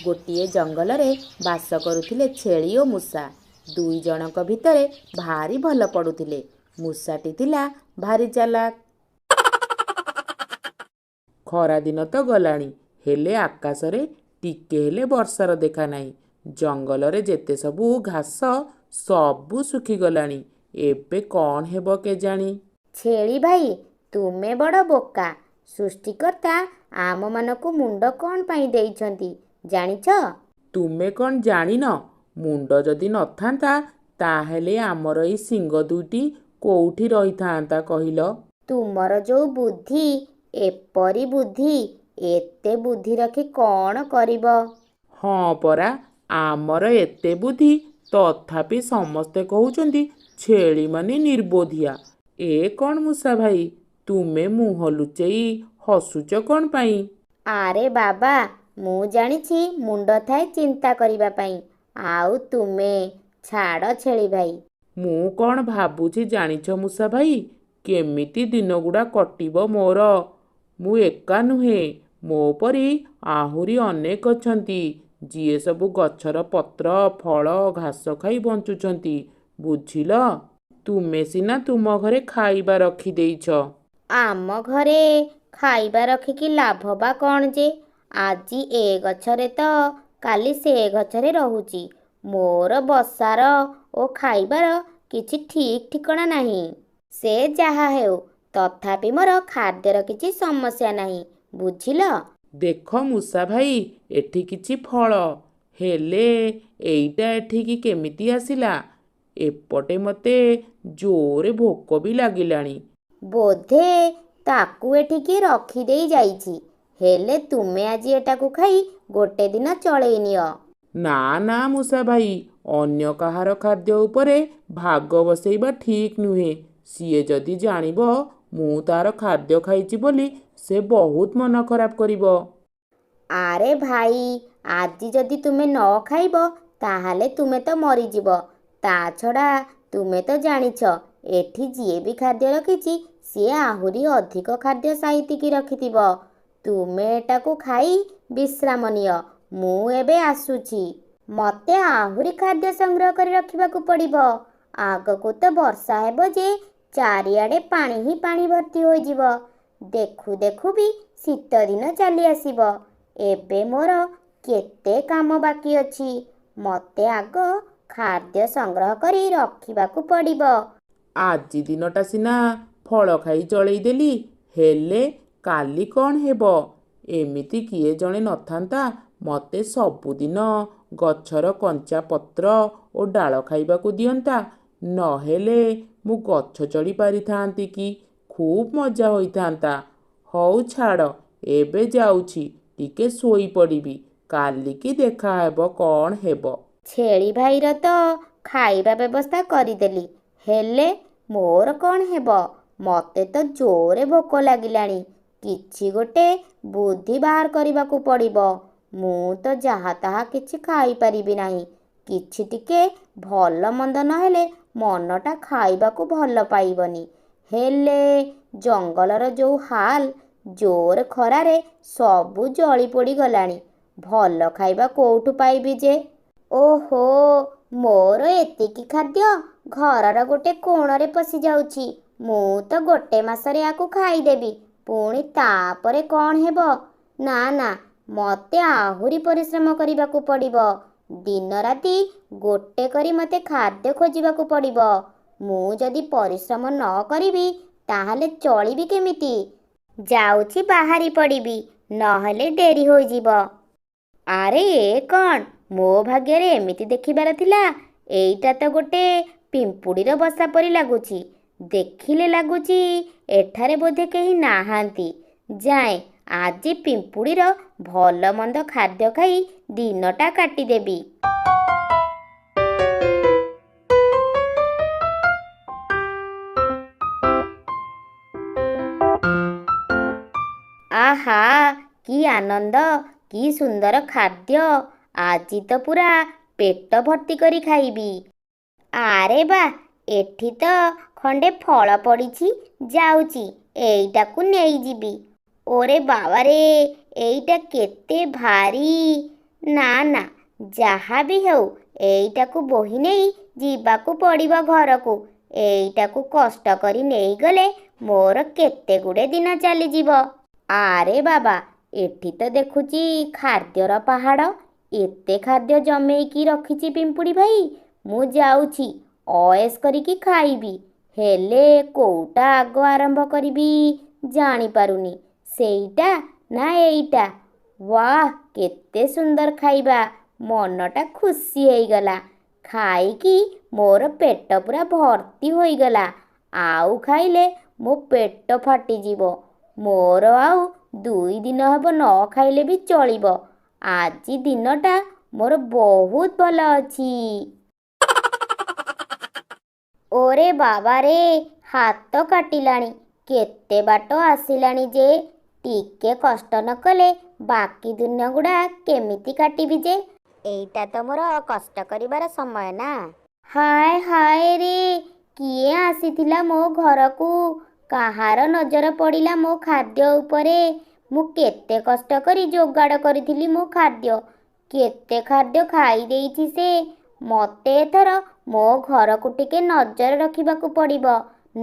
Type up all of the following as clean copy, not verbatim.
ଗୋଟିଏ ଜଙ୍ଗଲରେ ବାସ କରୁଥିଲେ ଛେଳି ଓ ମୂଷା। ଦୁଇ ଜଣଙ୍କ ଭିତରେ ଭାରି ଭଲ ପଡ଼ୁଥିଲେ। ମୂଷାଟି ଥିଲା ଭାରି ଚାଲାକ। ଖରାଦିନ ତ ଗଲାଣି, ହେଲେ ଆକାଶରେ ଟିକେ ହେଲେ ବର୍ଷାର ଦେଖା ନାହିଁ। ଜଙ୍ଗଲରେ ଯେତେ ସବୁ ଘାସ ସବୁ ଶୁଖିଗଲାଣି। ଏବେ କ'ଣ ହେବ କେଜାଣି? ଛେଳି ଭାଇ, ତୁମେ ବଡ଼ ବୋକା। ସୃଷ୍ଟିକର୍ତ୍ତା ଆମମାନଙ୍କୁ ମୁଣ୍ଡ କ'ଣ ପାଇଁ ଦେଇଛନ୍ତି ଜାଣିଛ? ତୁମେ କ'ଣ ଜାଣିନ? ମୁଣ୍ଡ ଯଦି ନଥାନ୍ତା ତାହେଲେ ଆମର ଏଇ ଶିଙ୍ଗ ଦୁଇଟି କୋଉଠି ରହିଥାନ୍ତା କହିଲ? ତୁମର ଯୋଉ ବୁଦ୍ଧି, ଏପରି ବୁଦ୍ଧି, ଏତେ ବୁଦ୍ଧି ରଖି କ'ଣ କରିବ? ହଁ ପରା, ଆମର ଏତେ ବୁଦ୍ଧି, ତଥାପି ସମସ୍ତେ କହୁଛନ୍ତି ଛେଳିମାନେ ନିର୍ବୋଧିଆ। ଏ କ'ଣ ମୂଷା ଭାଇ, ତୁମେ ମୁହଁ ଲୁଚେଇ ହସୁଛ କ'ଣ ପାଇଁ? ଆରେ ବାବା, ମୁଁ ଜାଣିଛି ମୁଣ୍ଡ ଥାଏ ଚିନ୍ତା କରିବା ପାଇଁ। ଆଉ ତୁମେ ଛାଡ଼ ଛେଳି ଭାଇ। ମୁଁ କ'ଣ ଭାବୁଛି ଜାଣିଛ ମୂଷା ଭାଇ? କେମିତି ଦିନଗୁଡ଼ା କଟିବ ମୋର। ମୁଁ ଏକା ନୁହେଁ, ମୋ ପରି ଆହୁରି ଅନେକ ଅଛନ୍ତି, ଯିଏ ସବୁ ଗଛର ପତ୍ର, ଫଳ, ଘାସ ଖାଇ ବଞ୍ଚୁଛନ୍ତି। ବୁଝିଲ? ତୁମେ ସିନା ତୁମ ଘରେ ଖାଇବା ରଖିଦେଇଛ। ଆମ ଘରେ ଖାଇବା ରଖିକି ଲାଭ ବା କ'ଣ ଯେ? ଆଜି ଏ ଗଛରେ ତ କାଲି ସେ ଗଛରେ ରହୁଛି। ମୋର ବସାର ଓ ଖାଇବାର କିଛି ଠିକ୍ ଠିକଣା ନାହିଁ। ସେ ଯାହା ହେଉ, ତଥାପି ମୋର ଖାଦ୍ୟର କିଛି ସମସ୍ୟା ନାହିଁ। ବୁଝିଲ? ଦେଖ ମୂଷା ଭାଇ, ଏଠି କିଛି ଫଳ, ହେଲେ ଏଇଟା ଏଠିକି କେମିତି ଆସିଲା? ଏପଟେ ମୋତେ ଜୋରେ ଭୋକ ବି ଲାଗିଲାଣି। ବୋଧେ ତାକୁ ଏଠିକି ରଖିଦେଇ ଯାଇଛି। ହେଲେ ତୁମେ ଆଜି ଏଟାକୁ ଖାଇ ଗୋଟେ ଦିନ ଚଳେଇ ନିଅ। ନା ନା ମୂଷା ଭାଇ, ଅନ୍ୟ କାହାର ଖାଦ୍ୟ ଉପରେ ଭାଗ ବସେଇବା ଠିକ୍ ନୁହେଁ। ସିଏ ଯଦି ଜାଣିବ ମୁଁ ତାର ଖାଦ୍ୟ ଖାଇଛି ବୋଲି, ସେ ବହୁତ ମନ ଖରାପ କରିବ। ଆରେ ଭାଇ, ଆଜି ଯଦି ତୁମେ ନ ଖାଇବ ତାହେଲେ ତୁମେ ତ ମରିଯିବ। ତା ଛଡ଼ା ତୁମେ ତ ଜାଣିଛ, ଏଠି ଯିଏ ବି ଖାଦ୍ୟ ରଖିଛି ସିଏ ଆହୁରି ଅଧିକ ଖାଦ୍ୟ ସାଇତିକି ରଖିଥିବ। ତୁମେ ଏଟାକୁ ଖାଇ ବିଶ୍ରାମ ନିଅ। ମୁଁ ଏବେ ଆସୁଛି। ମୋତେ ଆହୁରି ଖାଦ୍ୟ ସଂଗ୍ରହ କରି ରଖିବାକୁ ପଡ଼ିବ। ଆଗକୁ ତ ବର୍ଷା ହେବ ଯେ ଚାରିଆଡ଼େ ପାଣି ହିଁ ପାଣି ଭର୍ତ୍ତି ହୋଇଯିବ। ଦେଖୁ ଦେଖୁ ବି ଶୀତ ଦିନ ଚାଲି ଆସିବ। ଏବେ ମୋର କେତେ କାମ ବାକି ଅଛି। ମୋତେ ଆଗ ଖାଦ୍ୟ ସଂଗ୍ରହ କରି ରଖିବାକୁ ପଡ଼ିବ। ଆଜି ଦିନଟା ସିନା ଫଳ ଖାଇ ଚଳେଇ ଦେଲି, ହେଲେ କାଲି କ'ଣ ହେବ? ଏମିତି କିଏ ଜଣେ ନଥାନ୍ତା ମୋତେ ସବୁଦିନ ଗଛର କଞ୍ଚା ପତ୍ର ଓ ଡାଳ ଖାଇବାକୁ ଦିଅନ୍ତା? ନହେଲେ ମୁଁ ଗଛ ଚଢ଼ି ପାରିଥାନ୍ତି କି? ଖୁବ୍ ମଜା ହୋଇଥାନ୍ତା। ହଉ ଛାଡ଼, ଏବେ ଯାଉଛି ଟିକେ ଶୋଇପଡ଼ିବି। କାଲିକି ଦେଖାହେବ କ'ଣ ହେବ। ଛେଳି ଭାଇର ତ ଖାଇବା ବ୍ୟବସ୍ଥା କରିଦେଲି, ହେଲେ ମୋର କ'ଣ ହେବ? ମୋତେ ତ ଜୋରେ ଭୋକ ଲାଗିଲାଣି। କିଛି ଗୋଟେ ବୁଦ୍ଧି ବାହାର କରିବାକୁ ପଡ଼ିବ। ମୁଁ ତ ଯାହା ତାହା କିଛି ଖାଇପାରିବି ନାହିଁ। କିଛି ଟିକେ ଭଲ ମନ୍ଦ ନହେଲେ ମନଟା ଖାଇବାକୁ ଭଲ ପାଇବନି। ହେଲେ ଜଙ୍ଗଲର ଯୋଉ ହାଲ, ଜୋର ଖରାରେ ସବୁ ଜଳି ପୋଡ଼ି ଗଲାଣି। ଭଲ ଖାଇବା କୋଉଠୁ ପାଇବି ଯେ? ଓହୋ, ମୋର ଏତିକି ଖାଦ୍ୟ ଘରର ଗୋଟେ କୋଣରେ ପଶି ଯାଉଛି। ମୁଁ ତ ଗୋଟେ ମାସରେ ୟାକୁ ଖାଇଦେବି। ପୁଣି ତାପରେ କ'ଣ ହେବ? ନା ନା, ମୋତେ ଆହୁରି ପରିଶ୍ରମ କରିବାକୁ ପଡ଼ିବ। ଦିନ ରାତି ଗୋଟେ କରି ମୋତେ ଖାଦ୍ୟ ଖୋଜିବାକୁ ପଡ଼ିବ। ମୁଁ ଯଦି ପରିଶ୍ରମ ନ କରିବି ତାହେଲେ ଚଳିବି କେମିତି? ଯାଉଛି ବାହାରି ପଡ଼ିବି, ନହେଲେ ଡେରି ହୋଇଯିବ। ଆରେ ଏ କ'ଣ? ମୋ ଭାଗ୍ୟରେ ଏମିତି ଦେଖିବାର ଥିଲା। ଏଇଟା ତ ଗୋଟେ ପିମ୍ପୁଡ଼ିର ବସା ପରି ଲାଗୁଛି। ଦେଖିଲେ ଲାଗୁଛି ଏଠାରେ ବୋଧେ କେହି ନାହାନ୍ତି। ଯାଏଁ ଆଜି ପିମ୍ପୁଡ଼ିର ଭଲ ମନ୍ଦ ଖାଦ୍ୟ ଖାଇ ଦିନଟା କାଟିଦେବି। ଆହା, କି ଆନନ୍ଦ, କି ସୁନ୍ଦର ଖାଦ୍ୟ। ଆଜି ତ ପୁରା ପେଟ ଭର୍ତ୍ତି କରି ଖାଇବି। ଆରେ ବା, ଏଠି ତ ଖଣ୍ଡେ ଫଳ ପଡ଼ିଛି। ଯାଉଛି ଏଇଟାକୁ ନେଇଯିବି। ଓରେ ବାବାରେ, ଏଇଟା କେତେ ଭାରୀ। ନା ନା, ଯାହା ବି ହେଉ ଏଇଟାକୁ ବୋହି ନେଇ ଯିବାକୁ ପଡ଼ିବ ଘରକୁ। ଏଇଟାକୁ କଷ୍ଟ କରି ନେଇଗଲେ ମୋର କେତେ ଗୁଡ଼େ ଦିନ ଚାଲିଯିବ। ଆରେ ବାବା, ଏଠି ତ ଦେଖୁଛି ଖାଦ୍ୟର ପାହାଡ଼। ଏତେ ଖାଦ୍ୟ ଜମେଇକି ରଖିଛି ପିମ୍ପୁଡ଼ି ଭାଇ। ମୁଁ ଯାଉଛି ଅଏସ୍ କରିକି ଖାଇବି। ହେଲେ କୋଉଟା ଆଗ ଆରମ୍ଭ କରିବି ଜାଣିପାରୁନି। ସେଇଟା ନା ଏଇଟା? ୱାଃ, କେତେ ସୁନ୍ଦର ଖାଇବା! ମନଟା ଖୁସି ହେଇଗଲା। ଖାଇକି ମୋର ପେଟ ପୁରା ଭର୍ତ୍ତି ହୋଇଗଲା। ଆଉ ଖାଇଲେ ମୋ ପେଟ ଫାଟିଯିବ। ମୋର ଆଉ 2 ଦିନ ହେବ ନ ଖାଇଲେ ବି ଚଳିବ। ଆଜି ଦିନଟା ମୋର ବହୁତ ଭଲ ଅଛି। ଓରେ ବାବାରେ, ହାତ କାଟିଲାଣି। କେତେ ବାଟ ଆସିଲାଣି ଯେ। ଟିକେ କଷ୍ଟ ନ କଲେ ବାକି ଦିନଗୁଡ଼ା କେମିତି କାଟିବି ଯେ? ଏଇଟା ତ ମୋର କଷ୍ଟ କରିବାର ସମୟ ନା। ହାୟ ହାୟ ରେ, କିଏ ଆସିଥିଲା ମୋ ଘରକୁ? କାହାର ନଜର ପଡ଼ିଲା ମୋ ଖାଦ୍ୟ ଉପରେ? ମୁଁ କେତେ କଷ୍ଟ କରି ଯୋଗାଡ଼ କରିଥିଲି ମୋ ଖାଦ୍ୟ। କେତେ ଖାଦ୍ୟ ଖାଇ ଦେଇଛି ସେ। ମୋତେ ଏଥର ମୋ ଘରକୁ ଟିକେ ନଜର ରଖିବାକୁ ପଡ଼ିବ।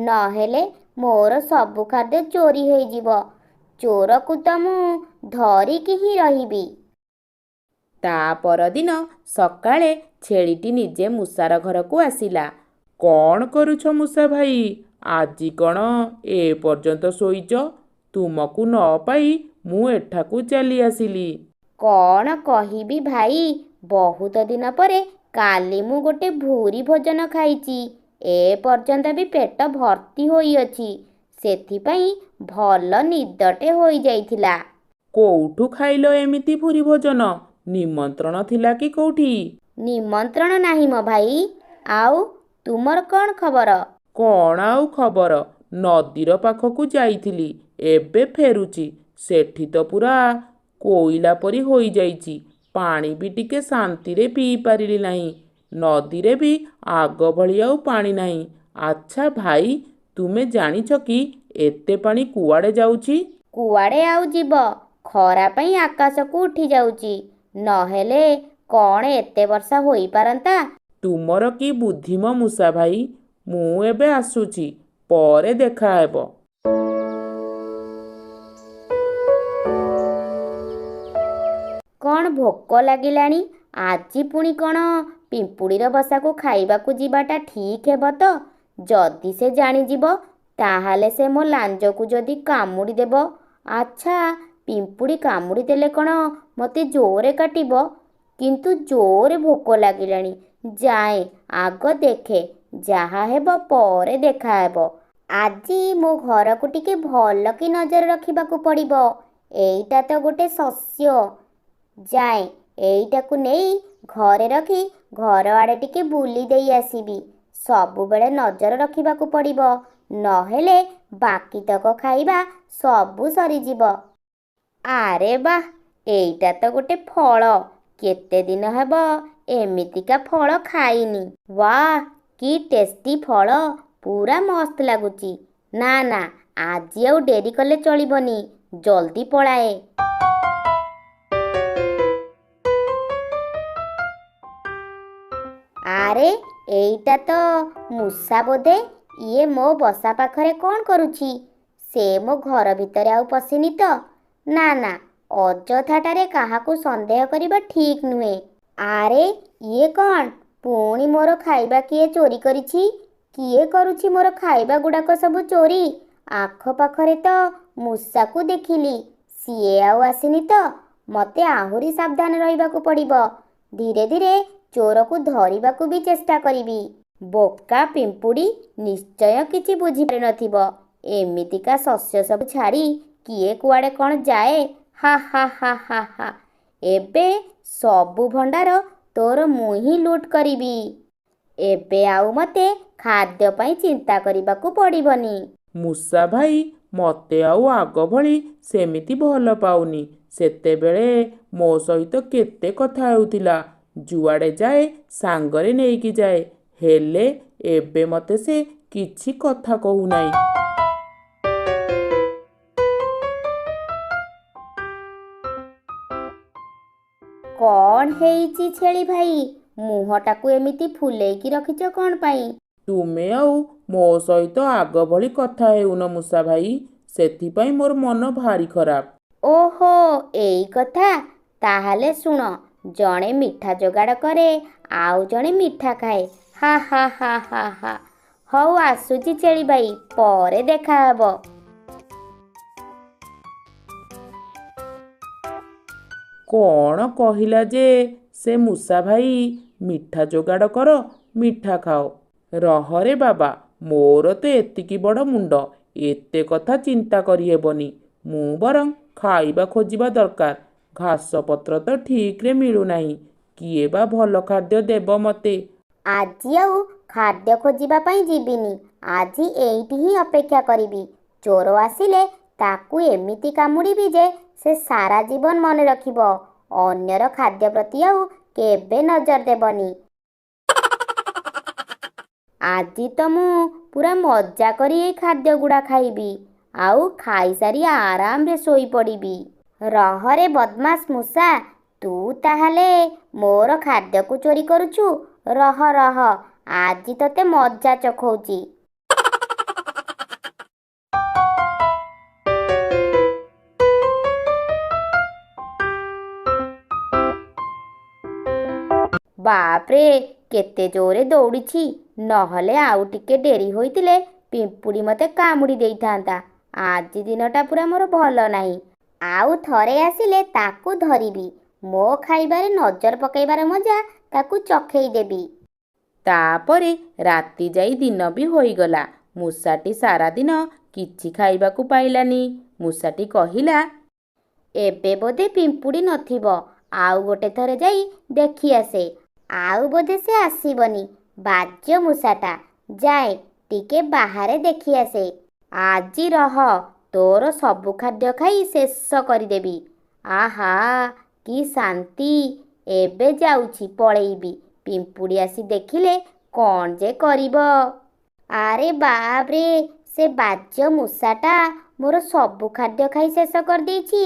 ନହେଲେ ମୋର ସବୁ ଖାଦ୍ୟ ଚୋରି ହେଇଯିବ। ଚୋରକୁ ତ ମୁଁ ଧରିକି ହିଁ ରହିବି। ତା ପରଦିନ ସକାଳେ ଛେଳିଟି ନିଜେ ମୂଷାର ଘରକୁ ଆସିଲା। କ'ଣ କରୁଛ ମୂଷା ଭାଇ? ଆଜି କ'ଣ ଏ ପର୍ଯ୍ୟନ୍ତ ଶୋଇଛ? ତୁମକୁ ନ ପାଇ ମୁଁ ଏଠାକୁ ଚାଲି ଆସିଲି। କ'ଣ କହିବି ଭାଇ, ବହୁତ ଦିନ ପରେ କାଲି ମୁଁ ଗୋଟେ ଭୁରି ଭୋଜନ ଖାଇଛି। ଏ ପର୍ଯ୍ୟନ୍ତ ବି ପେଟ ଭର୍ତ୍ତି ହୋଇଅଛି। ସେଥିପାଇଁ ଭଲ ନିଦଟେ ହୋଇଯାଇଥିଲା। କୋଉଠୁ ଖାଇଲ ଏମିତି ଭୁରି ଭୋଜନ? ନିମନ୍ତ୍ରଣ ଥିଲା କି କୋଉଠି? ନିମନ୍ତ୍ରଣ ନାହିଁ ମ ଭାଇ। ଆଉ ତୁମର କ'ଣ ଖବର? କ'ଣ ଆଉ ଖବର? ନଦୀର ପାଖକୁ ଯାଇଥିଲି, ଏବେ ଫେରୁଛି। ସେଠି ତ ପୁରା କୋଇଲା ପରି ହୋଇଯାଇଛି। ପାଣି ବି ଟିକେ ଶାନ୍ତିରେ ପିଇ ପାରିଲି ନାହିଁ। ନଦୀରେ ବି ଆଗ ଭଳି ଆଉ ପାଣି ନାହିଁ। ଆଚ୍ଛା ଭାଇ, ତୁମେ ଜାଣିଛ କି ଏତେ ପାଣି କୁଆଡ଼େ ଯାଉଛି? କୁଆଡ଼େ ଆଉ ଯିବ? ଖରା ପାଇଁ ଆକାଶକୁ ଉଠି ଯାଉଛି। ନହେଲେ କ'ଣ ଏତେ ବର୍ଷା ହୋଇପାରନ୍ତା? ତୁମର କି ବୁଦ୍ଧି ମ ମୂଷା ଭାଇ। ମୁଁ ଏବେ ଆସୁଛି, ପରେ ଦେଖା ହେବ। କ'ଣ ଭୋକ ଲାଗିଲାଣି? ଆଜି ପୁଣି କ'ଣ ପିମ୍ପୁଡ଼ିର ବସାକୁ ଖାଇବାକୁ ଯିବାଟା ଠିକ୍ ହେବ ତ? ଯଦି ସେ ଜାଣିଯିବ, ତାହେଲେ ସେ ମୋ ଲାଞ୍ଜକୁ ଯଦି କାମୁଡ଼ି ଦେବ। ଆଚ୍ଛା, ପିମ୍ପୁଡ଼ି କାମୁଡ଼ି ଦେଲେ କ'ଣ ମୋତେ ଜୋରେ କାଟିବ? କିନ୍ତୁ ଜୋରେ ଭୋକ ଲାଗିଲାଣି। ଯାଏଁ ଆଗ ଦେଖେ, ଯାହା ହେବ ପରେ ଦେଖାହେବ। ଆଜି ମୋ ଘରକୁ ଟିକେ ଭଲ କି ନଜର ରଖିବାକୁ ପଡ଼ିବ। ଏଇଟା ତ ଗୋଟେ ଶସ୍ୟ। ଯାଏଁ ଏଇଟାକୁ ନେଇ ଘରେ ରଖି ଘର ଆଡ଼େ ଟିକେ ବୁଲି ଦେଇ ଆସିବି। ସବୁବେଳେ ନଜର ରଖିବାକୁ ପଡ଼ିବ, ନହେଲେ ବାକିତକ ଖାଇବା ସବୁ ସରିଯିବ। ଆରେ ବାଃ, ଏଇଟା ତ ଗୋଟେ ଫଳ। କେତେ ଦିନ ହେବ ଏମିତିକା ଫଳ ଖାଇନି। ୱାଃ, କି ଟେଷ୍ଟି ଫଳ! ପୁରା ମସ୍ତ ଲାଗୁଛି। ନା ନା, ଆଜି ଆଉ ଡେରି କଲେ ଚଳିବନି। ଜଲ୍ଦି ପଳାଏ। ଆରେ, ଏଇଟା ତ ମୂଷା ବୋଧେ। ଇଏ ମୋ ବସା ପାଖରେ କ'ଣ କରୁଛି? ସେ ମୋ ଘର ଭିତରେ ଆଉ ପଶିନି ତ? ନା ନା, ଅଯଥାଟାରେ କାହାକୁ ସନ୍ଦେହ କରିବା ଠିକ୍ ନୁହେଁ। ଆରେ, ଇଏ କ'ଣ? ପୁଣି ମୋର ଖାଇବା କିଏ ଚୋରି କରିଛି? କିଏ କରୁଛି ମୋର ଖାଇବା ଗୁଡ଼ାକ ସବୁ ଚୋରି? ଆଖପାଖରେ ତ ମୂଷାକୁ ଦେଖିଲି, ସିଏ ଆଉ ଆସିନି ତ? ମୋତେ ଆହୁରି ସାବଧାନ ରହିବାକୁ ପଡ଼ିବ। ଧୀରେ ଧୀରେ ଚୋରକୁ ଧରିବାକୁ ବି ଚେଷ୍ଟା କରିବି। ବୋକା ପିମ୍ପୁଡ଼ି ନିଶ୍ଚୟ କିଛି ବୁଝିପାରିନଥିବ। ଏମିତିକା ଶସ୍ୟ ସବୁ ଛାଡ଼ି କିଏ କୁଆଡ଼େ କ'ଣ ଯାଏ? ହା ହା ହା ହା ହା। ଏବେ ସବୁ ଭଣ୍ଡାର ତୋର ମୁଁ ହିଁ ଲୁଟ୍ କରିବି। ଏବେ ଆଉ ମୋତେ ଖାଦ୍ୟ ପାଇଁ ଚିନ୍ତା କରିବାକୁ ପଡ଼ିବନି। ମୂଷା ଭାଇ ମୋତେ ଆଉ ଆଗ ଭଳି ସେମିତି ଭଲ ପାଉନି। ସେତେବେଳେ ମୋ ସହିତ କେତେ କଥା ହେଉଥିଲା। ଯୁଆଡ଼େ ଯାଏ ସାଙ୍ଗରେ ନେଇକି ଯାଏ। ହେଲେ ଏବେ ମୋତେ ସେ କିଛି କଥା କହୁନାହିଁ। କ'ଣ ହେଇଛି ଛେଳି ଭାଇ? ମୁହଁଟାକୁ ଏମିତି ଫୁଲେଇକି ରଖିଛ କ'ଣ ପାଇଁ? ତୁମେ ଆଉ ମୋ ସହିତ ଆଗ ଭଳି କଥା ହେଉନ ମୂଷା ଭାଇ, ସେଥିପାଇଁ ମୋର ମନ ଭାରି ଖରାପ। ଓହୋ, ଏଇ କଥା। ତାହେଲେ ଶୁଣ, ଜଣେ ମିଠା ଯୋଗାଡ଼ କରେ, ଆଉ ଜଣେ ମିଠା ଖାଏ। ହା ହା ହା ହା ହା। ହଉ ଆସୁଛି ଛେଳି ଭାଇ, ପରେ ଦେଖାହବ। କ'ଣ କହିଲା ଯେ ସେ ମୂଷା ଭାଇ? ମିଠା ଯୋଗାଡ଼ କର, ମିଠା ଖାଅ। ରହରେ ବାବା, ମୋର ତ ଏତିକି ବଡ଼ ମୁଣ୍ଡ, ଏତେ କଥା ଚିନ୍ତା କରିହେବନି। ମୁଁ ବରଂ ଖାଇବା ଖୋଜିବା ଦରକାର। ଘାସପତ୍ର ତ ଠିକ୍ରେ ମିଳୁନାହିଁ। କିଏ ବା ଭଲ ଖାଦ୍ୟ ଦେବ ମୋତେ? ଆଜି ଆଉ ଖାଦ୍ୟ ଖୋଜିବା ପାଇଁ ଯିବିନି। ଆଜି ଏଇଠି ହିଁ ଅପେକ୍ଷା କରିବି। ଚୋର ଆସିଲେ ତାକୁ ଏମିତି କାମୁଡ଼ିବି ଯେ ସେ ସାରା ଜୀବନ ମନେ ରଖିବ। ଅନ୍ୟର ଖାଦ୍ୟ ପ୍ରତି ଆଉ କେବେ ନଜର ଦେବନି। ଆଜି ତ ମୁଁ ପୁରା ମଜା କରି ଏଇ ଖାଦ୍ୟ ଗୁଡ଼ା ଖାଇବି, ଆଉ ଖାଇସାରି ଆରାମରେ ଶୋଇପଡ଼ିବି। ରହରେ ବଦମାସ ମୂଷା, ତୁ ତାହେଲେ ମୋର ଖାଦ୍ୟକୁ ଚୋରି କରୁଛୁ? ରହ ରହ, ଆଜି ତତେ ମଜା ଚଖଉଛି। ବାପରେ, କେତେ ଜୋରେ ଦୌଡ଼ିଛି! ନହେଲେ ଆଉ ଟିକେ ଡେରି ହୋଇଥିଲେ ପିମ୍ପୁଡ଼ି ମୋତେ କାମୁଡ଼ି ଦେଇଥାନ୍ତା। ଆଜି ଦିନଟା ପୁରା ମୋର ଭଲ ନାହିଁ। ଆଉ ଥରେ ଆସିଲେ ତାକୁ ଧରିବି। ମୋ ଖାଇବାରେ ନଜର ପକାଇବାର ମଜା ତାକୁ ଚଖେଇ ଦେବି। ତାପରେ ରାତି ଯାଇ ଦିନ ବି ହୋଇଗଲା। ମୂଷାଟି ସାରା ଦିନ କିଛି ଖାଇବାକୁ ପାଇଲାନି। ମୂଷାଟି କହିଲା, ଏବେ ବୋଧେ ପିମ୍ପୁଡ଼ି ନଥିବ। ଆଉ ଗୋଟେ ଥର ଯାଇ ଦେଖି ଆସେ। ଆଉ ବୋଧେ ସେ ଆସିବନି। ବାଜ୍ୟ ମୂଷାଟା। ଯାଏ ଟିକେ ବାହାରେ ଦେଖି ଆସେ। ଆଜି ରହ, ତୋର ସବୁ ଖାଦ୍ୟ ଖାଇ ଶେଷ କରିଦେବି। ଆହା, କି ଶାନ୍ତି! ଏବେ ଯାଉଛି ପଳେଇବି। ପିମ୍ପୁଡ଼ି ଆସି ଦେଖିଲେ କ'ଣ ଯେ କରିବ? ଆରେ ବାପରେ, ସେ ବାଜ୍ୟ ମୂଷାଟା ମୋର ସବୁ ଖାଦ୍ୟ ଖାଇ ଶେଷ କରିଦେଇଛି।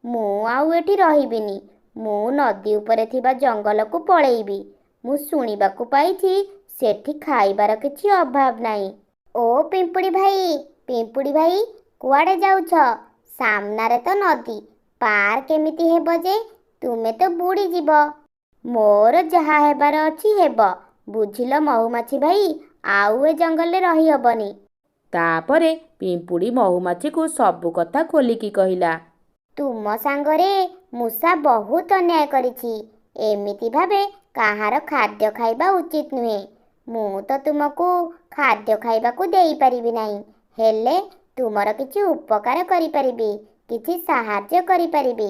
ମୁଁ ଆଉ ଏଠି ରହିବିନି। ମୁଁ ନଦୀ ଉପରେ ଥିବା ଜଙ୍ଗଲକୁ ପଳେଇବି। ମୁଁ ଶୁଣିବାକୁ ପାଇଛି ସେଠି ଖାଇବାର କିଛି ଅଭାବ ନାହିଁ। ଓ ପିମ୍ପୁଡ଼ି ଭାଇ, କୁଆଡ଼େ ଯାଉଛ? ସାମ୍ନାରେ ତ ନଦୀ, ପାର କେମିତି ହେବ ଯେ? ତୁମେ ତ ବୁଡ଼ିଯିବ। ମୋର ଯାହା ହେବାର ଅଛି ହେବ, ବୁଝିଲ ମହୁମାଛି ଭାଇ? ଆଉ ଏ ଜଙ୍ଗଲରେ ରହିହବନି। ତାପରେ ପିମ୍ପୁଡ଼ି ମହୁମାଛିକୁ ସବୁ କଥା ଖୋଲିକି କହିଲା। ତୁମ ସାଙ୍ଗରେ ମୂଷା ବହୁତ ଅନ୍ୟାୟ କରିଛି। ଏମିତି ଭାବେ କାହାର ଖାଦ୍ୟ ଖାଇବା ଉଚିତ ନୁହେଁ। ମୁଁ ତ ତୁମକୁ ଖାଦ୍ୟ ଖାଇବାକୁ ଦେଇପାରିବି ନାହିଁ, ହେଲେ ତୁମର କିଛି ଉପକାର କରିପାରିବି, କିଛି ସାହାଯ୍ୟ କରିପାରିବି।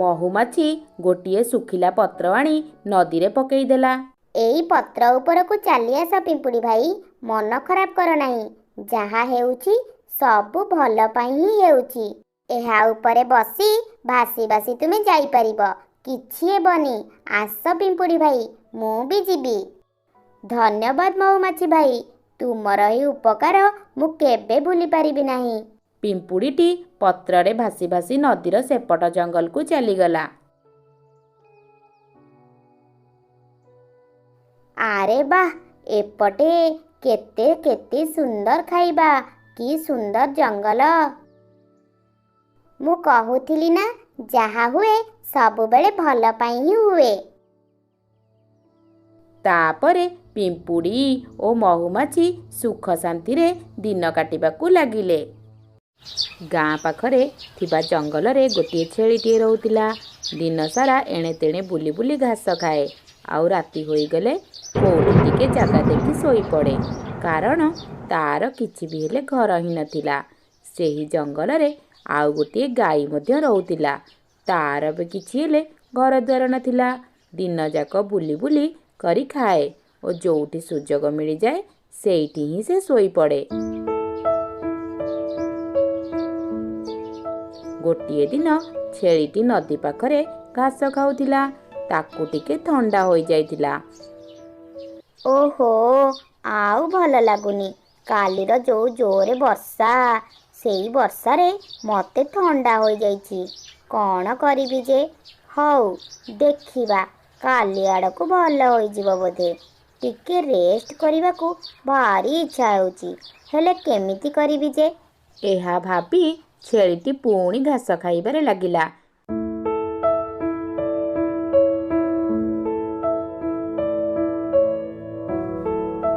ମହୁମାଛି ଗୋଟିଏ ଶୁଖିଲା ପତ୍ର ଆଣି ନଦୀରେ ପକେଇଦେଲା। ଏଇ ପତ୍ର ଉପରକୁ ଚାଲି ଆସ ପିମ୍ପୁଡ଼ି ଭାଇ, ମନ ଖରାପ କର ନାହିଁ। ଯାହା ହେଉଛି ସବୁ ଭଲ ପାଇଁ ହିଁ ହେଉଛି। ଏହା ଉପରେ ବସି ଭାସି ଭାସି ତୁମେ ଯାଇପାରିବ, କିଛି ହେବନି। ଆସ ପିମ୍ପୁଡ଼ି ଭାଇ, ମୁଁ ବି ଯିବି। ଧନ୍ୟବାଦ ମହୁମାଛି ଭାଇ, ତୁମର ଏହି ଉପକାର ମୁଁ କେବେ ଭୁଲି ପାରିବି ନାହିଁ। ପିମ୍ପୁଡ଼ିଟି ପତ୍ରରେ ଭାସି ଭାସି ନଦୀର ସେପଟ ଜଙ୍ଗଲକୁ ଚାଲିଗଲା। ଆରେ ବାଃ, ଏପଟେ କେତେ କେତେ ସୁନ୍ଦର ଖାଇବା, କି ସୁନ୍ଦର ଜଙ୍ଗଲ! ମୁଁ କହୁଥିଲି ନା, ଯାହା ହୁଏ ସବୁବେଳେ ଭଲ ପାଇଁ ହିଁ ହୁଏ। ତାପରେ ପିମ୍ପୁଡ଼ି ଓ ମହୁମାଛି ସୁଖ ଶାନ୍ତିରେ ଦିନ କାଟିବାକୁ ଲାଗିଲେ। ଗାଁ ପାଖରେ ଥିବା ଜଙ୍ଗଲରେ ଗୋଟିଏ ଛେଳିଟିଏ ରହୁଥିଲା। ଦିନ ସାରା ଏଣେ ତେଣେ ବୁଲି ବୁଲି ଘାସ ଖାଏ, ଆଉ ରାତି ହୋଇଗଲେ କୋଉଠି ଟିକେ ଜାଗା ଦେଖି ଶୋଇପଡ଼େ। କାରଣ ତାର କିଛି ବି ହେଲେ ଘର ହିଁ ନଥିଲା। ସେହି ଜଙ୍ଗଲରେ ଆଉ ଗୋଟିଏ ଗାଈ ମଧ୍ୟ ରହୁଥିଲା। ତାର ବି କିଛି ହେଲେ ଘର ଦ୍ୱାର ନଥିଲା। ଦିନ ଯାକ ବୁଲି ବୁଲି କରି ଖାଏ ଓ ଯୋଉଠି ସୁଯୋଗ ମିଳିଯାଏ ସେଇଠି ହିଁ ସେ ଶୋଇପଡ଼େ। ଗୋଟିଏ ଦିନ ଛେଳିଟି ନଦୀ ପାଖରେ ଘାସ ଖାଉଥିଲା। ତାକୁ ଟିକେ ଥଣ୍ଡା ହୋଇଯାଇଥିଲା। ଓହୋ, ଆଉ ଭଲ ଲାଗୁନି। କାଲିର ଯୋଉ ଜୋରେ ବର୍ଷା, ସେଇ ବର୍ଷାରେ ମୋତେ ଥଣ୍ଡା ହୋଇଯାଇଛି। କ'ଣ କରିବି ଯେ? ହଉ ଦେଖିବା, କାଲି ଆଡ଼କୁ ଭଲ ହୋଇଯିବ ବୋଧେ। ଟିକେ ରେଷ୍ଟ କରିବାକୁ ଭାରି ଇଚ୍ଛା ହେଉଛି, ହେଲେ କେମିତି କରିବି ଯେ? ଏହା ଭାବି ଛେଳିଟି ପୁଣି ଘାସ ଖାଇବାରେ ଲାଗିଲା।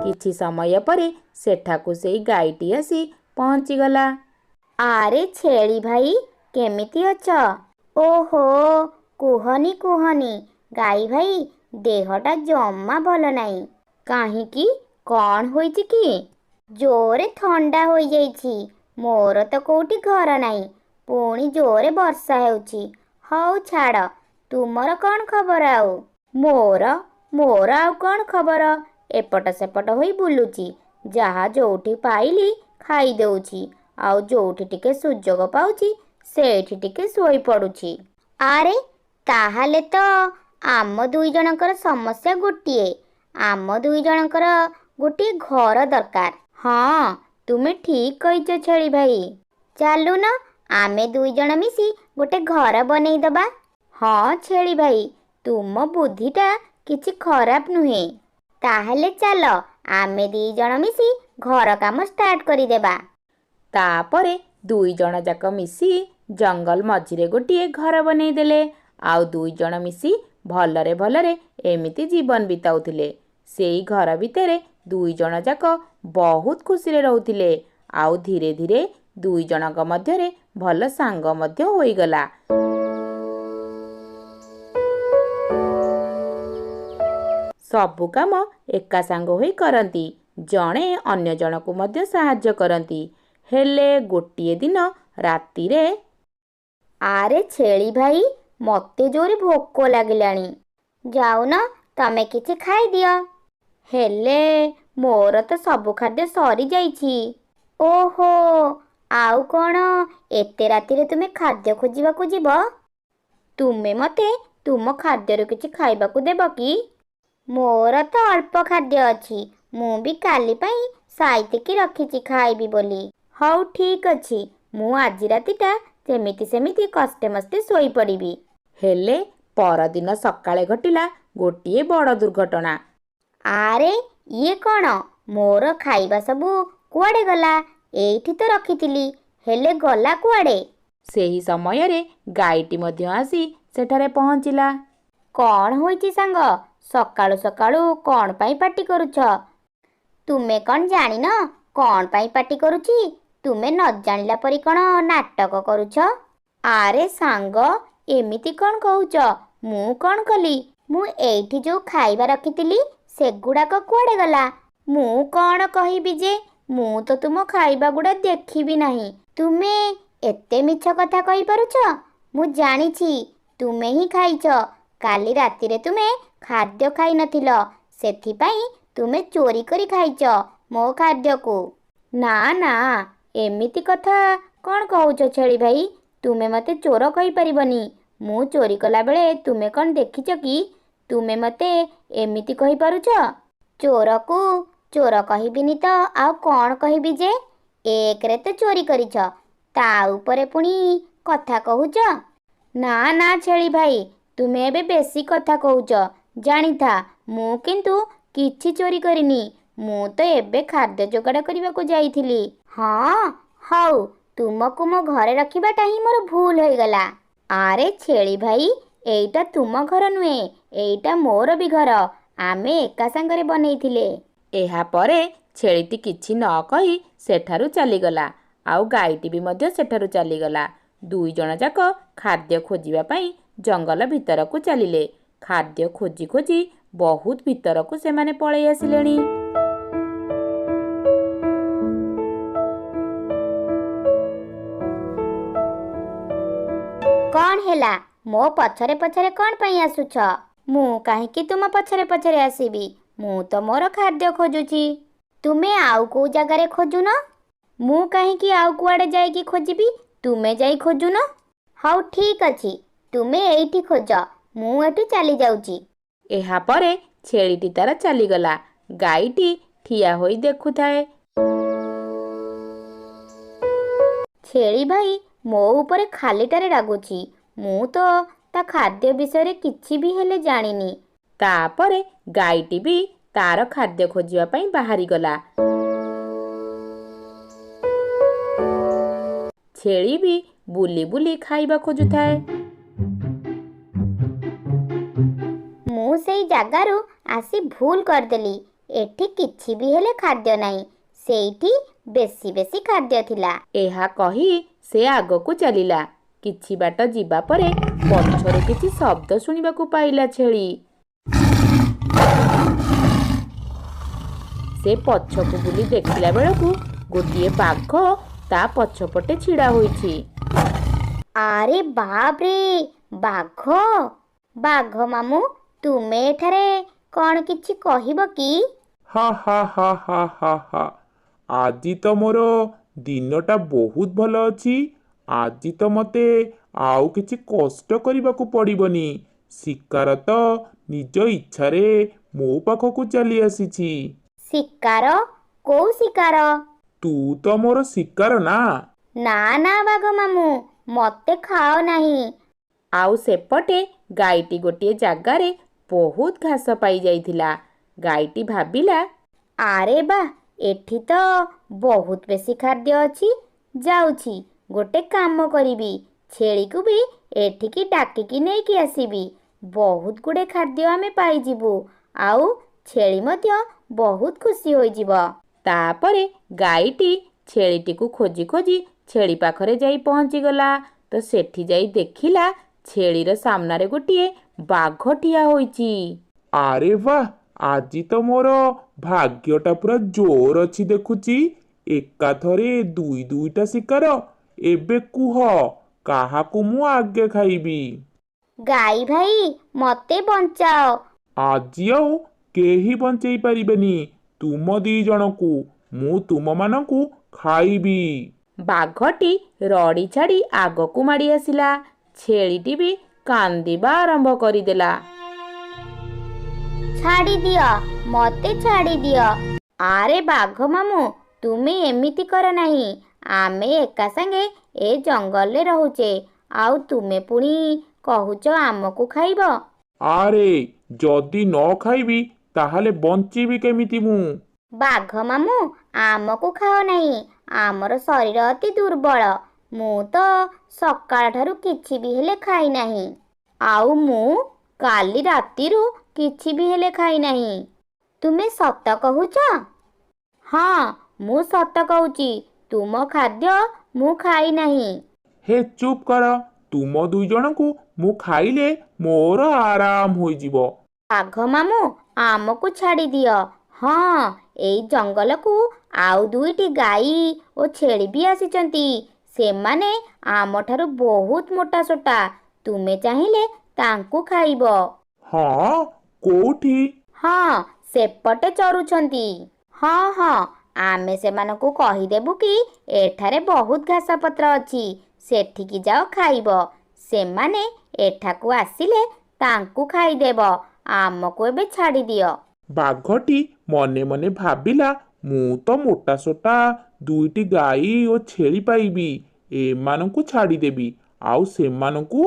କିଛି ସମୟ ପରେ ସେଠାକୁ ସେଇ ଗାଈଟି ଆସି ପହଞ୍ଚିଗଲା। ଆରେ ଛେଳି ଭାଇ, କେମିତି ଅଛ? ଓହୋ, କୁହନି କୁହନି ଗାଈ ଭାଇ, ଦେହଟା ଜମା ଭଲ ନାହିଁ। କାହିଁକି? କ'ଣ ହୋଇଛି କି? ଜୋରେ ଥଣ୍ଡା ହୋଇଯାଇଛି। ମୋର ତ କୋଉଠି ଘର ନାହିଁ, ପୁଣି ଜୋରେ ବର୍ଷା ହେଉଛି। ହଉ ଛାଡ଼, ତୁମର କ'ଣ ଖବର ଆଉ? ମୋର ଆଉ କ'ଣ ଖବର? ଏପଟ ସେପଟ ହୋଇ ବୁଲୁଛି, ଯାହା ଯୋଉଠି ପାଇଲି ଖାଇଦେଉଛି, ଆଉ ଯୋଉଠି ଟିକେ ସୁଯୋଗ ପାଉଛି ସେଇଠି ଟିକେ ଶୋଇପଡ଼ୁଛି। ଆରେ ତାହେଲେ ତ ଆମ ଦୁଇ ଜଣଙ୍କର ସମସ୍ୟା ଗୋଟିଏ। ଆମ ଦୁଇ ଜଣଙ୍କର ଗୋଟିଏ ଘର ଦରକାର। ହଁ, ତୁମେ ଠିକ୍ କହିଛ ଛେଳି ଭାଇ। ଚାଲୁନ ଆମେ ଦୁଇ ଜଣ ମିଶି ଗୋଟେ ଘର ବନେଇଦବା। ହଁ ଛେଳି ଭାଇ, ତୁମ ବୁଦ୍ଧିଟା କିଛି ଖରାପ ନୁହେଁ। ତାହେଲେ ଚାଲ ଆମେ ଦୁଇ ଜଣ ମିଶି ଘର କାମ ଷ୍ଟାର୍ଟ କରିଦେବା। ତାପରେ ଦୁଇ ଜଣ ଯାକ ମିଶି ଜଙ୍ଗଲ ମଝିରେ ଗୋଟିଏ ଘର ବନେଇଦେଲେ। ଆଉ ଦୁଇ ଜଣ ମିଶି ଭଲରେ ଭଲରେ ଏମିତି ଜୀବନ ବିତାଉଥିଲେ। ସେଇ ଘର ଭିତରେ ଦୁଇ ଜଣ ଯାକ ବହୁତ ଖୁସିରେ ରହୁଥିଲେ। ଆଉ ଧୀରେ ଧୀରେ ଦୁଇ ଜଣଙ୍କ ମଧ୍ୟରେ ଭଲ ସାଙ୍ଗ ମଧ୍ୟ ହୋଇଗଲା। ସବୁ କାମ ଏକା ସାଙ୍ଗ ହୋଇ କରନ୍ତି, ଜଣେ ଅନ୍ୟ ଜଣକୁ ମଧ୍ୟ ସାହାଯ୍ୟ କରନ୍ତି। ହେଲେ ଗୋଟିଏ ଦିନ ରାତିରେ, ଆରେ ଛେଳି ଭାଇ, ମୋତେ ଜୋରେ ଭୋକ ଲାଗିଲାଣି। ଯାଉନ ତମେ କିଛି ଖାଇଦିଅ। ହେଲେ ମୋର ତ ସବୁ ଖାଦ୍ୟ ସରିଯାଇଛି। ଓହୋ, ଆଉ କ'ଣ ଏତେ ରାତିରେ ତୁମେ ଖାଦ୍ୟ ଖୋଜିବାକୁ ଯିବ? ତୁମେ ମୋତେ ତୁମ ଖାଦ୍ୟରୁ କିଛି ଖାଇବାକୁ ଦେବ କି? ମୋର ତ ଅଳ୍ପ ଖାଦ୍ୟ ଅଛି, ମୁଁ ବି କାଲି ପାଇଁ ସାଇତିକି ରଖିଛି ଖାଇବି ବୋଲି। ହଉ ଠିକ୍ ଅଛି, ମୁଁ ଆଜି ରାତିଟା ଯେମିତି ସେମିତି କଷ୍ଟେ ମଷ୍ଟେ ଶୋଇପଡ଼ିବି। ହେଲେ ପରଦିନ ସକାଳେ ଘଟିଲା ଗୋଟିଏ ବଡ଼ ଦୁର୍ଘଟଣା। ଆରେ ଇଏ କ'ଣ? ମୋର ଖାଇବା ସବୁ କୁଆଡ଼େ ଗଲା? ଏଇଠି ତ ରଖିଥିଲି, ହେଲେ ଗଲା କୁଆଡ଼େ? ସେହି ସମୟରେ ଗାଈଟି ମଧ୍ୟ ଆସି ସେଠାରେ ପହଞ୍ଚିଲା। କ'ଣ ହୋଇଛି ସାଙ୍ଗ? ସକାଳୁ ସକାଳୁ କ'ଣ ପାଇଁ ପାଟି କରୁଛ? ତୁମେ କ'ଣ ଜାଣିନ କ'ଣ ପାଇଁ ପାଟି କରୁଛି? ତୁମେ ନ ଜାଣିଲା ପରି କ'ଣ ନାଟକ କରୁଛ? ଆରେ ସାଙ୍ଗ, ଏମିତି କ'ଣ କହୁଛ? ମୁଁ କ'ଣ କଲି? ମୁଁ ଏଇଠି ଯୋଉ ଖାଇବା ରଖିଥିଲି ସେଗୁଡ଼ାକ କୁଆଡ଼େ ଗଲା? ମୁଁ କ'ଣ କହିବି ଯେ? ମୁଁ ତ ତୁମ ଖାଇବା ଗୁଡ଼ା ଦେଖିବି ନାହିଁ। ତୁମେ ଏତେ ମିଛ କଥା କହିପାରୁଛ? ମୁଁ ଜାଣିଛି, ତୁମେ ହିଁ ଖାଇଛ। କାଲି ରାତିରେ ତୁମେ ଖାଦ୍ୟ ଖାଇନଥିଲ, ସେଥିପାଇଁ ତୁମେ ଚୋରି କରି ଖାଇଛ ମୋ ଖାଦ୍ୟକୁ। ନା ନା, ଏମିତି କଥା କ'ଣ କହୁଛ ଛେଳି ଭାଇ? ତୁମେ ମୋତେ ଚୋର କହିପାରିବନି। ମୁଁ ଚୋରି କଲାବେଳେ ତୁମେ କ'ଣ ଦେଖିଛ କି? ତୁମେ ମୋତେ ଏମିତି କହିପାରୁଛ? ଚୋରକୁ ଚୋର କହିବିନି ତ ଆଉ କ'ଣ କହିବି ଯେ? ଏକରେ ତ ଚୋରି କରିଛ, ତା ଉପରେ ପୁଣି କଥା କହୁଛ? ନା ନା ଛେଳି ଭାଇ, ତୁମେ ଏବେ ବେଶୀ କଥା କହୁଛ। ଜାଣିଥା, ମୁଁ କିନ୍ତୁ କିଛି ଚୋରି କରିନି। ମୁଁ ତ ଏବେ ଖାଦ୍ୟ ଯୋଗାଡ଼ କରିବାକୁ ଯାଇଥିଲି। ହଁ, ହଉ, ତୁମକୁ ମୋ ଘରେ ରଖିବାଟା ହିଁ ମୋର ଭୁଲ ହୋଇଗଲା। ଆରେ ଛେଳି ଭାଇ, ଏଇଟା ତୁମ ଘର ନୁହେଁ, ଏଇଟା ମୋର ବି ଘର। ଆମେ ଏକା ସାଙ୍ଗରେ ବନେଇଥିଲେ। ଏହାପରେ ଛେଳିଟି କିଛି ନ କହି ସେଠାରୁ ଚାଲିଗଲା, ଆଉ ଗାଈଟି ବି ମଧ୍ୟ ସେଠାରୁ ଚାଲିଗଲା। ଦୁଇ ଜଣ ଯାକ ଖାଦ୍ୟ ଖୋଜିବା ପାଇଁ ଜଙ୍ଗଲ ଭିତରକୁ ଚାଲିଲେ। ଖାଦ୍ୟ ଖୋଜି ଖୋଜି ବହୁତ ଭିତରକୁ ସେମାନେ ପଳେଇ ଆସିଲେଣି। କ'ଣ ହେଲା? ମୋ ପଛରେ ପଛରେ କ'ଣ ପାଇଁ ଆସୁଛ? ମୁଁ କାହିଁକି ତୁମ ପଛରେ ପଛରେ ଆସିବି? ମୁଁ ତ ମୋର ଖାଦ୍ୟ ଖୋଜୁଛି। ତୁମେ ଆଉ କୋଉ ଜାଗାରେ ଖୋଜୁନ? ମୁଁ କାହିଁକି ଆଉ କୁଆଡ଼େ ଯାଇକି ଖୋଜିବି? ତୁମେ ଯାଇ ଖୋଜୁନ। ହଉ ଠିକ୍ ଅଛି, ତୁମେ ଏଇଠି ଖୋଜ, ମୁଁ ଏଠୁ ଚାଲି ଯାଉଛି। ଏହାପରେ ଛେଳିଟି ତାର ଚାଲିଗଲା। ଗାଈଟି ଠିଆ ହୋଇ ଦେଖୁଥାଏ। ଛେଳି ଭାଇ ମୋ ଉପରେ ଖାଲିଟାରେ ରାଗୁଛି। ମୁଁ ତ ତା ଖାଦ୍ୟ ବିଷୟରେ କିଛି ବି ହେଲେ ଜାଣିନି। ତାପରେ ଗାଈଟି ବି ତାର ଖାଦ୍ୟ ଖୋଜିବା ପାଇଁ ବାହାରିଗଲା। ଛେଳି ବି ବୁଲି ବୁଲି ଖାଇବା ଖୋଜୁଥାଏ। ମୁଁ ସେଇ ଜାଗାରୁ ଆସି ଭୁଲ କରିଦେଲି। ଏଠି କିଛି ବି ହେଲେ ଖାଦ୍ୟ ନାହିଁ। ସେଇଠି ବେଶୀ ବେଶୀ ଖାଦ୍ୟ ଥିଲା। ଏହା କହି ସେ ଆଗକୁ ଚାଲିଲା। କିଛି ବାଟ ଯିବା ପରେ ପଛରୁ କିଛି ଶବ୍ଦ ଶୁଣିବାକୁ ପାଇଲା ଛେଳି। ସେ ପଛକୁ ବୁଲି ଦେଖିଲା ବେଳକୁ ଗୋଟିଏ ବାଘ ତା ପଛପଟେ ଛିଡ଼ା ହୋଇଛି। ଆରେ ବାପରେ, ବାଘ! ବାଘ ମାମୁଁ, ତୁମେ ଏଠାରେ କ'ଣ କିଛି କହିବ କି? ହା ହା ହା ହା ହା ହା। ଆଜି ତ ମୋର ଦିନଟା ବହୁତ ଭଲ ଅଛି। ଆଜି ତ ମୋତେ ଆଉ କିଛି କଷ୍ଟ କରିବାକୁ ପଡ଼ିବନି। ଶିକାର ତ ନିଜ ଇଚ୍ଛାରେ ମୋ ପାଖକୁ ଚାଲି ଆସିଛି। ଶିକାର? କୋଉ ଶିକାର? ତୁ ତ ମୋର ଶିକାର ନା। ନା ନା ବାଘ ମାମୁଁ, ମତେ ଖାଅ ନାହିଁ। ଆଉ ସେପଟେ ଗାଈଟି ଗୋଟିଏ ଜାଗାରେ ବହୁତ ଘାସ ପାଇଯାଇଥିଲା। ଗାଈଟି ଭାବିଲା, ଆରେ ବା, ଏଠି ତ ବହୁତ ବେଶୀ ଖାଦ୍ୟ ଅଛି। ଯାଉଛି, ଗୋଟେ କାମ କରିବି। ଛେଳିକୁ ବି ଏଠିକି ଡାକିକି ନେଇକି ଆସିବି। ବହୁତ ଗୁଡ଼େ ଖାଦ୍ୟ ଆମେ ପାଇଯିବୁ। ଆଉ ଛେଳି ମଧ୍ୟ ବହୁତ ଖୁସି ହୋଇଯିବ। ତାପରେ ଗାଈଟି ଛେଳିଟିକୁ ଖୋଜି ଖୋଜି ଛେଳି ପାଖରେ ଯାଇ ପହଞ୍ଚିଗଲା। ତ ସେଠି ଯାଇ ଦେଖିଲା ଛେଳିର ସାମ୍ନାରେ ଗୋଟିଏ ବାଘ ଠିଆ ହୋଇଛି। ଆରେ ବା, ଆଜି ତ ମୋର ଭାଗ୍ୟଟା ପୁରା ଜୋର ଅଛି ଦେଖୁଛି। ଏକାଥରେ ଦୁଇଟା ଶିକାର। ଏବେ କୁହ, କାହାକୁ ମୁଁ ଆଗେ ଖାଇବି? ଗାଈ ଭାଇ, ମତେ ବଞ୍ଚାଅ। ଆଜି ଆଉ କେହି ବଞ୍ଚେଇ ପାରିବେନି ତୁମ 2 ଜଣଙ୍କୁ। ମୁଁ ତୁମମାନଙ୍କୁ ଖାଇବି। ବାଘଟି ରଡ଼ି ଛାଡ଼ି ଆଗକୁ ମାଡ଼ି ଆସିଲା। ଛେଳିଟି ବି କାନ୍ଦିବା ଆରମ୍ଭ କରିଦେଲା। ଛାଡ଼ିଦିଅ, ମତେ ଛାଡ଼ିଦିଅ। ଆରେ ବାଘ ମାମୁଁ, ତୁମେ ଏମିତି କର ନାହିଁ। ଆମେ ଏକା ସାଙ୍ଗେ ଏ ଜଙ୍ଗଲରେ ରହୁଛେ, ଆଉ ତୁମେ ପୁଣି କହୁଛ ଆମକୁ ଖାଇବ? ଆରେ, ଯଦି ନ ଖାଇବି ତାହେଲେ ବଞ୍ଚିବି କେମିତି ମୁଁ? ବାଘ ମାମୁଁ, ଆମକୁ ଖାଅ ନାହିଁ। ଆମର ଶରୀର ଅତି ଦୁର୍ବଳ। ମୁଁ ତ ସକାଳଠାରୁ କିଛି ବି ହେଲେ ଖାଇନାହିଁ। ଆଉ ମୁଁ କାଲି ରାତିରୁ କିଛି ବି ହେଲେ ଖାଇନାହିଁ। ତୁମେ ସତ କହୁଛ? ହଁ, ମୁଁ ସତ କହୁଛି। ତୁମ ଖାଦ୍ୟ ମୁଁ ଖାଇନାହିଁ। ହେ ଚୁପ୍ କର। ତୁମ 2 ଜଣଙ୍କୁ ମୁଁ ଖାଇଲେ ମୋର ଆରାମ ହୋଇଯିବ। ବାଘ ମାମୁଁ, ଆମକୁ ଛାଡ଼ିଦିଅ। ହଁ, ଏଇ ଜଙ୍ଗଲକୁ ଆଉ 2ଟି ଗାଈ ଓ ଛେଳି ବି ଆସିଛନ୍ତି। ସେମାନେ ଆମଠାରୁ ବହୁତ ମୋଟାସୋଟା। ତୁମେ ଚାହିଁଲେ ତାଙ୍କୁ ଖାଇବ। ହଁ? କୋଉଠି? ହଁ, ସେପଟେ ଚରୁଛନ୍ତି। ହଁ ହଁ, ଆମେ ସେମାନଙ୍କୁ କହିଦେବୁ କି ଏଠାରେ ବହୁତ ଘାସପତ୍ର ଅଛି। ସେଠିକି ଯାଅ, ଖାଇବ। ସେମାନେ ଏଠାକୁ ଆସିଲେ ତାଙ୍କୁ ଖାଇଦେବ। ଆମକୁ ଏବେ ଛାଡ଼ିଦିଅ। ବାଘଟି ମନେ ମନେ ଭାବିଲା, ମୁଁ ତ ମୋଟାସୋଟା 2ଟି ଗାଈ ଓ ଛେଳି ପାଇବି। ଏମାନଙ୍କୁ ଛାଡ଼ିଦେବି, ଆଉ ସେମାନଙ୍କୁ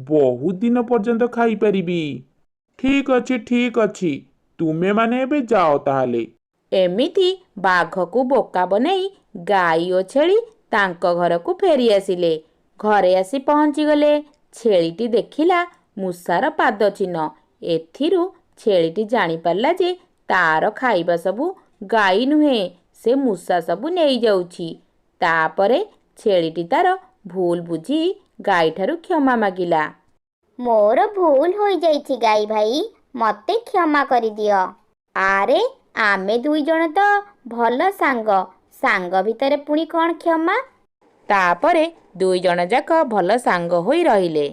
ବହୁତ ଦିନ ପର୍ଯ୍ୟନ୍ତ ଖାଇପାରିବି। ଠିକ୍ ଅଛି। ତୁମେମାନେ ଏବେ ଯାଅ ତାହେଲେ। ଏମିତି ବାଘକୁ ବୋକା ବନେଇ ଗାଈ ଓ ଛେଳି ତାଙ୍କ ଘରକୁ ଫେରି ଆସିଲେ। ଘରେ ଆସି ପହଞ୍ଚିଗଲେ। ଛେଳିଟି ଦେଖିଲା ମୂଷାର ପାଦ ଚିହ୍ନ। ଏଥିରୁ ଛେଳିଟି ଜାଣିପାରିଲା ଯେ ତାର ଖାଇବା ସବୁ ଗାଈ ନୁହେଁ, ସେ ମୂଷା ସବୁ ନେଇଯାଉଛି। ତାପରେ ଛେଳିଟି ତାର ଭୁଲ ବୁଝି ଗାଈଠାରୁ କ୍ଷମା ମାଗିଲା। ମୋର ଭୁଲ ହୋଇଯାଇଛି ଗାଈ ଭାଇ, ମତେ କ୍ଷମା କରିଦିଅ। ଆରେ, ଆମେ 2 ଜଣ ତ ଭଲ ସାଙ୍ଗ। ସାଙ୍ଗ ଭିତରେ ପୁଣି କ'ଣ କ୍ଷମା? ତାପରେ 2 ଜଣ ଯାକ ଭଲ ସାଙ୍ଗ ହୋଇ ରହିଲେ।